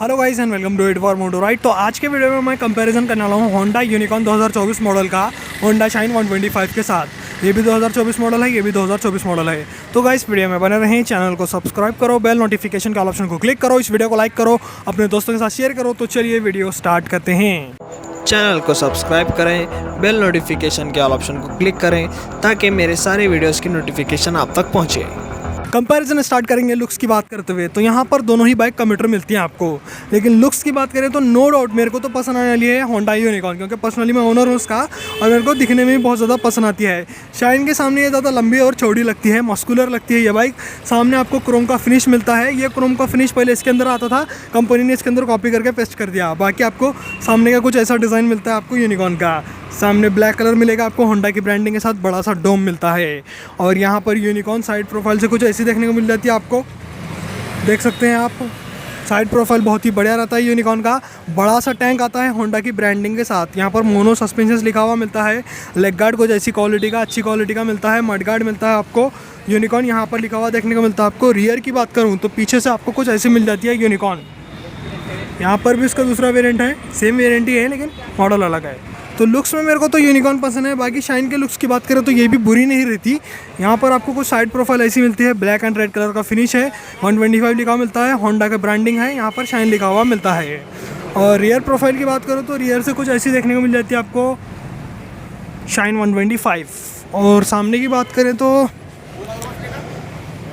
Hello guys and welcome to it for moto right. तो आज के वीडियो में मैं कंपैरिजन करने वाला हूँ होंडा यूनिकॉर्न 2024 मॉडल का होंडा शाइन 125 के साथ। ये भी 2024 मॉडल है, ये भी 2024 मॉडल है। तो गाइस वीडियो में बने रहें, चैनल को सब्सक्राइब करो, बेल नोटिफिकेशन का ऑप्शन को क्लिक करो, इस वीडियो को लाइक करो, अपने दोस्तों के साथ शेयर करो। तो चलिए वीडियो स्टार्ट करते हैं। चैनल को सब्सक्राइब करें, बेल नोटिफिकेशन के ऑल ऑप्शन को क्लिक करें ताकि मेरे सारे वीडियोस की नोटिफिकेशन आप तक पहुंचे। कंपैरिजन स्टार्ट करेंगे लुक्स की बात करते हुए। तो यहाँ पर दोनों ही बाइक कम्यूटर मिलती हैं आपको, लेकिन लुक्स की बात करें तो नो डाउट मेरे को तो पसंद आने वाली है होंडा यूनिकॉर्न, क्योंकि पर्सनली मैं ओनर हूँ उसका और मेरे को दिखने में भी बहुत ज़्यादा पसंद आती है। शाइन के सामने ये ज़्यादा लंबी और चौड़ी लगती है, मस्कुलर लगती है ये बाइक। सामने आपको क्रोम का फिनिश मिलता है। ये क्रोम का फिनिश पहले इसके अंदर आता था, कंपनी ने इसके अंदर कॉपी करके पेस्ट कर दिया। बाकी आपको सामने का कुछ ऐसा डिज़ाइन मिलता है आपको यूनिकॉर्न का। सामने ब्लैक कलर मिलेगा आपको, होंडा की ब्रांडिंग के साथ बड़ा सा डोम मिलता है। और यहाँ पर यूनिकॉर्न साइड प्रोफाइल से कुछ ऐसी देखने को मिल जाती है आपको, देख सकते हैं आप। साइड प्रोफाइल बहुत ही बढ़िया रहता है यूनिकॉर्न का। बड़ा सा टैंक आता है होंडा की ब्रांडिंग के साथ। यहाँ पर मोनो सस्पेंशन लिखा हुआ मिलता है। लेग गार्ड कुछ ऐसी क्वालिटी का, अच्छी क्वालिटी का मिलता है। मड गार्ड मिलता है आपको। यूनिकॉर्न यहाँ पर लिखा हुआ देखने को मिलता है आपको। रियर की बात करूँ तो पीछे से आपको कुछ ऐसी मिल जाती है यूनिकॉर्न। यहाँ पर भी इसका दूसरा वेरिएंट है, सेम वेरिएंट ही है लेकिन मॉडल अलग है। तो लुक्स में मेरे को तो यूनिकॉर्न पसंद है। बाकी शाइन के लुक्स की बात करें तो ये भी बुरी नहीं रहती। यहाँ पर आपको कुछ साइड प्रोफाइल ऐसी मिलती है, ब्लैक एंड रेड कलर का फिनिश है, 125 लिखा हुआ मिलता है, होंडा का ब्रांडिंग है, यहाँ पर शाइन लिखा हुआ मिलता है। और रियर प्रोफाइल की बात करो तो रियर से कुछ ऐसी देखने को मिल जाती है आपको शाइन 125। और सामने की बात करें तो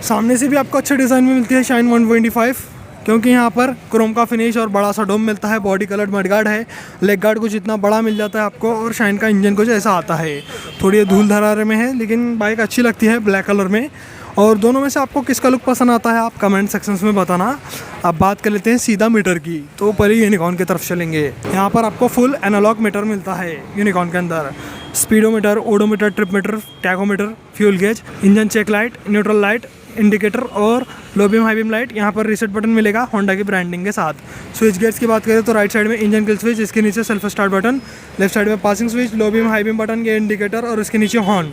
सामने से भी आपको अच्छे डिज़ाइन में मिलती है शाइन 125, क्योंकि यहाँ पर क्रोम का फिनिश और बड़ा सा डोम मिलता है। बॉडी कलर मड गार्ड है, लेग गार्ड कुछ इतना बड़ा मिल जाता है आपको। और शाइन का इंजन कुछ ऐसा आता है, थोड़ी धूल धरारे में है लेकिन बाइक अच्छी लगती है ब्लैक कलर में। और दोनों में से आपको किसका लुक पसंद आता है आप कमेंट सेक्शंस में बताना। अब बात कर लेते हैं सीधा मीटर की, तो पहले यूनिकॉर्न की तरफ चलेंगे। यहाँ पर आपको फुल एनालॉग मीटर मिलता है यूनिकॉर्न के अंदर। Speedometer, odometer, trip meter, tachometer, fuel gauge, engine check light, neutral light, indicator और low beam high beam light. यहाँ पर रीसेट बटन मिलेगा होंडा की ब्रांडिंग के साथ। स्विच गेयर्स की बात करें तो राइट साइड में इंजन किल स्विच, इसके नीचे self start button, left side में passing switch, low beam high beam button, ये इंडिकेटर और इसके नीचे हॉर्न।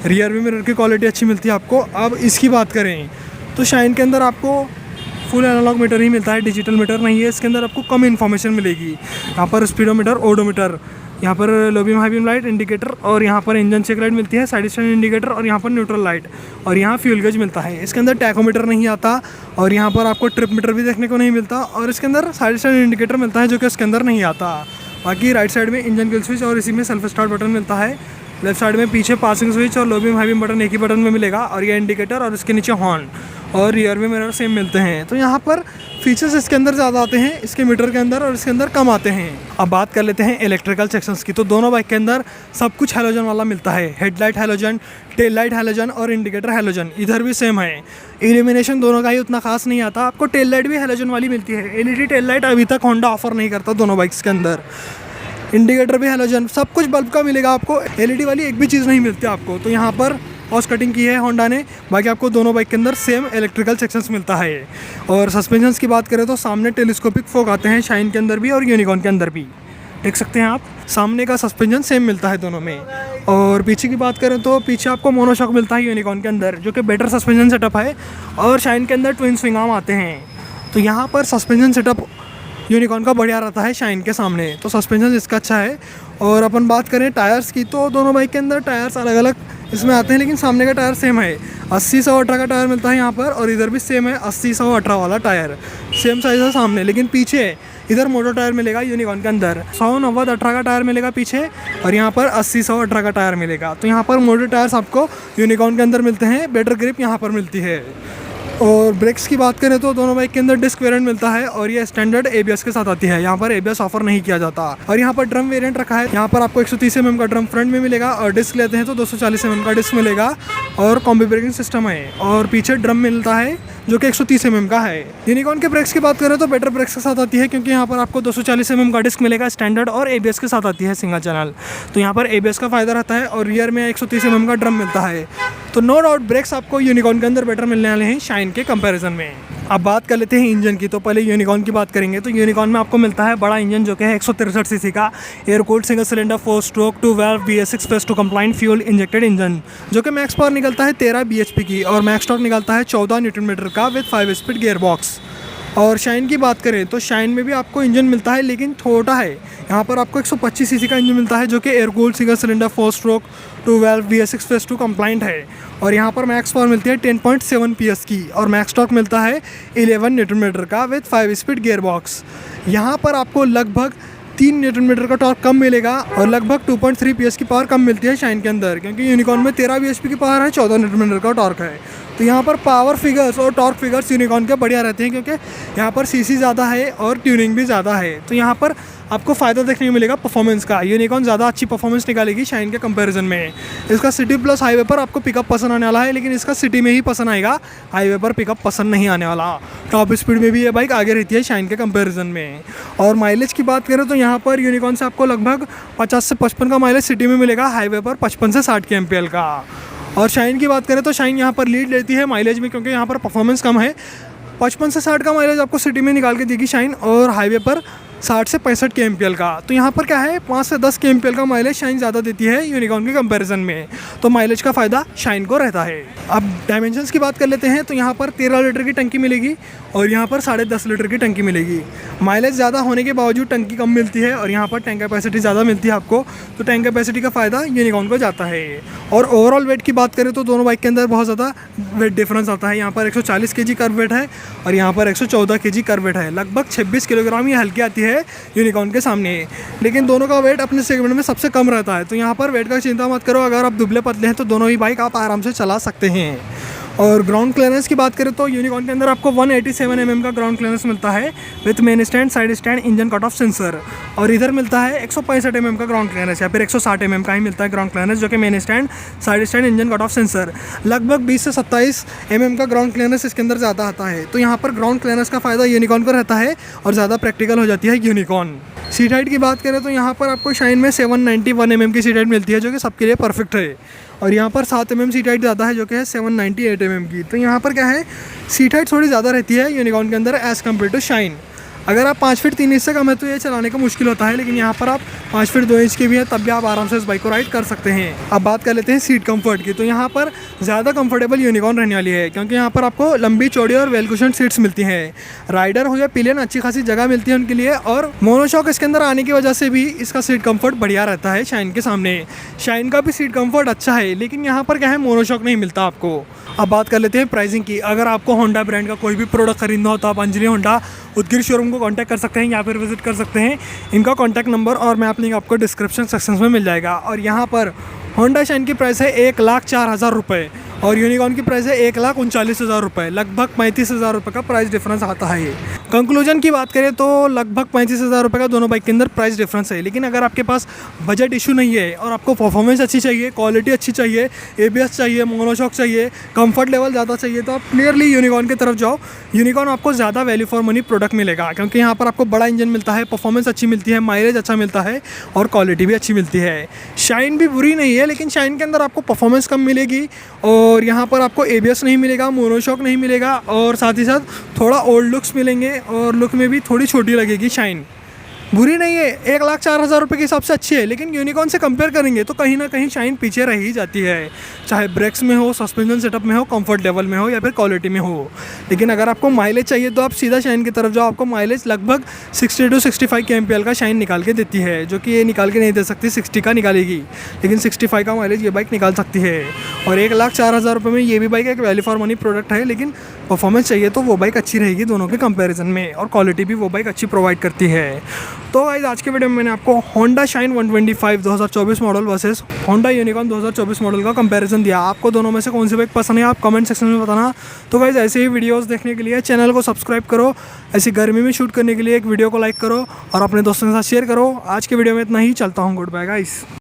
रियर व्यू मिरर की क्वालिटी अच्छी मिलती है आपको। अब इसकी बात करें तो शाइन के अंदर आपको फुल एनालॉग मीटर ही मिलता है, डिजिटल मीटर नहीं है। इसके अंदर आपको कम इन्फॉर्मेशन मिलेगी। यहाँ पर स्पीडोमीटर, ओडोमीटर, यहाँ पर लो beam high beam light, indicator और यहाँ पर इंजन चेक लाइट मिलती है, साइड स्टैंड इंडिकेटर और यहाँ पर न्यूट्रल लाइट और यहाँ फ्यूल गेज मिलता है। इसके अंदर टैकोमीटर नहीं आता और यहाँ पर आपको ट्रिप मीटर भी देखने को नहीं मिलता। और इसके अंदर साइड स्टैंड इंडिकेटर मिलता है जो कि इसके अंदर नहीं आता। बाकी राइट साइड में इंजन किल स्विच और इसी में सेल्फ स्टार्ट बटन मिलता है। लेफ्ट साइड में पीछे पासिंग स्विच और low beam high beam button एक ही बटन में मिलेगा और ये इंडिकेटर और इसके नीचे हॉर्न और रियर में मिरर सेम मिलते हैं। तो यहाँ पर फीचर्स इसके अंदर ज़्यादा आते हैं इसके मीटर के अंदर और इसके अंदर कम आते हैं। अब बात कर लेते हैं इलेक्ट्रिकल सेक्शंस की। तो दोनों बाइक के अंदर सब कुछ हैलोजन वाला मिलता है। Headlight halogen, tail light halogen और इंडिकेटर हैलोजन इधर भी सेम है। इल्यूमिनेशन दोनों का ही उतना खास नहीं आता। आपको टेल लाइट भी हैलोजन वाली मिलती है। एलईडी टेल लाइट अभी तक होंडा ऑफर नहीं करता दोनों बाइक्स के अंदर। इंडिकेटर भी हैलोजन, सब कुछ बल्ब का मिलेगा आपको। एलईडी वाली एक भी चीज़ नहीं मिलती आपको। तो यहाँ पर कॉस्ट कटिंग की है होंडा ने। बाकी आपको दोनों बाइक के अंदर सेम इलेक्ट्रिकल सेक्शंस मिलता है। और सस्पेंशंस की बात करें तो सामने टेलीस्कोपिक फोक आते हैं शाइन के अंदर भी और यूनिकॉर्न के अंदर भी, देख सकते हैं आप। सामने का सस्पेंशन सेम मिलता है दोनों में। और पीछे की बात करें तो पीछे आपको मोनोशॉक मिलता है यूनिकॉर्न के अंदर, जो कि बेटर सस्पेंशन सेटअप है। और शाइन के अंदर ट्विन स्विंग आर्म आते हैं। तो यहाँ पर सस्पेंशन सेटअप यूनिकॉर्न का बढ़िया रहता है शाइन के सामने, तो सस्पेंशन इसका अच्छा है। और अपन बात करें टायर्स की तो दोनों बाइक के अंदर टायर्स अलग अलग इसमें आते हैं, लेकिन सामने का टायर सेम है। 80-100-18 का टायर मिलता है यहाँ पर और इधर भी सेम है 80-100-18 वाला टायर, सेम साइज़ है सामने। लेकिन पीछे इधर मोटो टायर मिलेगा यूनिकॉर्न के अंदर, 100-90-18 का टायर मिलेगा पीछे और यहाँ पर 80-100-18 का टायर मिलेगा। तो यहाँ पर मोटो टायर्स आपको यूनिकॉर्न के अंदर मिलते हैं, बेटर ग्रिप यहाँ पर मिलती है। और ब्रेक्स की बात करें तो दोनों बाइक के अंदर डिस्क वेरिएंट मिलता है और ये स्टैंडर्ड एबीएस के साथ आती है। यहाँ पर एबीएस ऑफर नहीं किया जाता। और यहाँ पर ड्रम वेरिएंट रखा है। यहाँ पर आपको 130 mm का ड्रम फ्रंट में मिलेगा और डिस्क लेते हैं तो 240 mm का डिस्क मिलेगा और कॉम्बी ब्रेकिंग सिस्टम है। और पीछे ड्रम मिलता है जो कि 130 mm का है। यूनिकॉर्न के ब्रेक्स की बात करें तो बेटर ब्रेक्स के साथ आती है, क्योंकि यहाँ पर आपको 240 mm का डिस्क मिलेगा स्टैंडर्ड और एबीएस के साथ आती है सिंगल चैनल। तो यहाँ पर एबीएस का फ़ायदा रहता है और रियर में 130 mm का ड्रम मिलता है। तो नो डाउट ब्रेक्स आपको यूनिकॉर्न के अंदर बेटर मिलने वाले हैं शाइन के कंपैरिजन में। अब बात कर लेते हैं इंजन की। तो पहले यूनिकॉर्न की बात करेंगे तो यूनिकॉर्न में आपको मिलता है बड़ा इंजन जो कि है 163 सीसी का air cooled single cylinder 4 stroke 2 valve BS6 plus 2 complaint fuel injected engine, जो कि मैक्स पावर निकलता है 13 bhp की और मैक्स टॉर्क निकलता है 14 न्यूटन मीटर का विद 5 स्पीड गियर बॉक्स। और शाइन की बात करें तो शाइन में भी आपको इंजन मिलता है लेकिन छोटा है। यहाँ पर आपको 125 सीसी का इंजन मिलता है जो कि air cooled single cylinder 4 stroke 2 valve V6 phase 2 compliant है। और यहाँ पर मैक्स पावर मिलती है 10.7 PS की और मैक्स टॉर्क मिलता है 11 न्यूटन मीटर का विद 5 स्पीड गियर बॉक्स। यहाँ पर आपको लगभग 3 न्यूटन मीटर का टॉर्क कम मिलेगा और लगभग 2.3 PS की पावर कम मिलती है शाइन के अंदर, क्योंकि यूनिकॉर्न में 13 bhp की पावर है, 14 न्यूटन मीटर का टॉर्क है। तो यहाँ पर पावर फिगर्स और टॉर्क फिगर्स यूनिकॉर्न के बढ़िया रहते हैं क्योंकि यहाँ पर सीसी ज़्यादा है और ट्यूनिंग भी ज़्यादा है। तो यहाँ पर आपको फ़ायदा देखने को मिलेगा परफॉर्मेंस का। यूनिकॉर्न ज़्यादा अच्छी परफॉर्मेंस निकालेगी शाइन के कंपैरिजन में। इसका सिटी प्लस हाईवे पर आपको पिकअप पसंद आने वाला है, लेकिन इसका सिटी में ही पसंद आएगा, हाईवे पर पिकअप पसंद नहीं आने वाला। टॉप स्पीड में भी ये बाइक आगे रहती है शाइन के कंपैरिजन में। और माइलेज की बात करें तो यहाँ पर यूनिकॉर्न से आपको लगभग 50 से 55 का माइलेज सिटी में मिलेगा, हाईवे पर 55 से 60 के MPL का। और शाइन की बात करें तो शाइन यहाँ पर लीड लेती है माइलेज में, क्योंकि यहाँ पर परफॉर्मेंस कम है। 55 से 60 का माइलेज आपको सिटी में निकाल के देगी शाइन और हाईवे पर 60 से 65 के MPL का। तो यहाँ पर क्या है 5 से 10 के MPL का माइलेज शाइन ज़्यादा देती है यूनिकॉर्न के कंपैरिजन में, तो माइलेज का फ़ायदा शाइन को रहता है। अब डायमेंशंस की बात कर लेते हैं तो यहाँ पर 13 लीटर की टंकी मिलेगी और यहाँ पर 10.5 लीटर की टंकी मिलेगी। माइलेज ज़्यादा होने के बावजूद टंकी कम मिलती है और यहाँ पर टैंक कैपेसिटी ज़्यादा मिलती है आपको, तो टैंक कैपेसिटी का फ़ायदा यूनिकॉर्न को जाता है। और ओवरऑल वेट की बात करें तो दोनों बाइक के अंदर बहुत ज़्यादा वेट डिफरेंस आता है। यहाँ पर 140 kg कर्व वेट है और यहाँ पर 114 kg कर्व वेट है। लगभग 26 किलोग्राम ये हल्की आती है यूनिकॉर्न के सामने, लेकिन दोनों का वेट अपने सेगमेंट में सबसे कम रहता है। तो यहाँ पर वेट का चिंता मत करो, अगर आप दुबले पतले हैं तो दोनों ही बाइक आप आराम से चला सकते हैं। और ग्राउंड क्लियरेंस की बात करें तो यूनिकॉर्न के अंदर आपको 187 mm का ग्राउंड क्लियरेंस मिलता है with main stand, side stand, engine cut off sensor. और इधर मिलता है 165 mm का ग्राउंड क्लियरेंस या फिर 160 mm का ही मिलता है ग्राउंड क्लियरेंस, जो कि main stand, side stand, engine cut off sensor. लगभग 20 से 27 mm का ग्राउंड क्लियरेंस इसके अंदर ज़्यादा आता है। तो यहाँ पर ग्राउंड क्लियरेंस का फ़ायदा यूनिकॉर्न को रहता है और ज़्यादा प्रैक्टिकल हो जाती है यूनिकॉर्न। सीट हाइट की बात करें तो यहाँ पर आपको शाइन में 791 mm की सीट हाइट मिलती है, जो कि सबके लिए परफेक्ट है। और यहाँ पर 7 mm सीट हाइट ज़्यादा है, जो कि है 798 mm की। तो यहाँ पर क्या है सीट हाइट थोड़ी ज़्यादा रहती है यूनिकॉर्न के अंदर एज़ कम्पेयर टू शाइन। अगर आप 5 फीट 3 इंच से कम है तो ये चलाने का मुश्किल होता है, लेकिन यहाँ पर आप 5 फीट 2 इंच के भी हैं तब भी आप आराम से इस बाइक को राइड कर सकते हैं। अब बात कर लेते हैं सीट कंफर्ट की। तो यहाँ पर ज़्यादा कंफर्टेबल यूनिकॉर्न रहने वाली है, क्योंकि यहाँ पर आपको लंबी चौड़ी और वेल कुशन सीट्स मिलती हैं। राइडर हो या पिलियन अच्छी खासी जगह मिलती है उनके लिए। और मोनोशॉक इसके अंदर आने की वजह से भी इसका सीट कंफर्ट बढ़िया रहता है शाइन के सामने। शाइन का भी सीट कंफर्ट अच्छा है, लेकिन यहाँ पर क्या है मोनोशॉक नहीं मिलता आपको। अब बात कर लेते हैं प्राइसिंग की। अगर आपको होंडा ब्रांड का कोई भी प्रोडक्ट खरीदना हो तो आप अंजलि होंडा उदगीर शोरूम को कांटेक्ट कर सकते हैं या फिर विजिट कर सकते हैं। इनका कांटेक्ट नंबर और मैप लिंक आपको डिस्क्रिप्शन सेक्शन में मिल जाएगा। और यहाँ पर होंडा शाइन की प्राइस है 1,04,000 रुपये और यूनिकॉर्न की प्राइस है 1,39,000 रुपये। लगभग 35,000 रुपये का प्राइस डिफरेंस आता है। कंक्लूजन की बात करें तो लगभग 35,000 रुपये का दोनों बाइक के अंदर प्राइस डिफरेंस है। लेकिन अगर आपके पास बजट इशू नहीं है और आपको परफॉर्मेंस अच्छी चाहिए, क्वालिटी अच्छी चाहिए, ABS चाहिए, मोनोशॉक चाहिए, कंफर्ट लेवल ज़्यादा चाहिए, तो आप क्लियरली यूनिकॉर्न की तरफ जाओ। यूनिकॉर्न आपको ज़्यादा वैल्यू फॉर मनी प्रोडक्ट मिलेगा, क्योंकि यहाँ पर आपको बड़ा इंजन मिलता है, परफॉर्मेंस अच्छी मिलती है, माइलेज अच्छा मिलता है और क्वालिटी भी अच्छी मिलती है। शाइन भी बुरी नहीं है, लेकिन शाइन के अंदर आपको परफॉर्मेंस कम मिलेगी और यहाँ पर आपको ABS नहीं मिलेगा, मोनोशॉक नहीं मिलेगा और साथ ही साथ थोड़ा ओल्ड लुक्स मिलेंगे और लुक में भी थोड़ी छोटी लगेगी। शाइन बुरी नहीं है, 1,04,000 रुपये के हिसाब से अच्छी है, लेकिन यूनिकॉर्न से कंपेयर करेंगे तो कहीं ना कहीं शाइन पीछे रह ही जाती है, चाहे ब्रेक्स में हो, सस्पेंशन सेटअप में हो, कंफर्ट लेवल में हो या फिर क्वालिटी में हो। लेकिन अगर आपको माइलेज चाहिए तो आप सीधा शाइन की तरफ जाओ। आपको माइलेज लगभग 60 to 65 के MPL का शाइन निकाल के देती है, जो कि ये निकाल के नहीं दे सकती, 60 का निकालेगी, लेकिन 65 का माइलेज ये बाइक निकाल सकती है। और 1,04,000 रुपये में ये भी बाइक एक वैल्यू फॉर मनी प्रोडक्ट है, लेकिन परफॉर्मेंस चाहिए तो वो बाइक अच्छी रहेगी दोनों के कंपैरिजन में और क्वालिटी भी वो बाइक अच्छी प्रोवाइड करती है। तो गाइस आज के वीडियो में मैंने आपको Honda shine 125 2024 model versus Honda unicorn 2024 model का कंपैरिजन दिया। आपको दोनों में से कौन सी बाइक पसंद है आप कमेंट सेक्शन में बताना। तो गाइस ऐसे ही वीडियोस देखने के लिए चैनल को सब्सक्राइब करो, ऐसी गर्मी में शूट करने के लिए एक वीडियो को लाइक करो और अपने दोस्तों के साथ शेयर करो। आज के वीडियो में इतना ही, चलता हूँ, गुड बाय गाइस।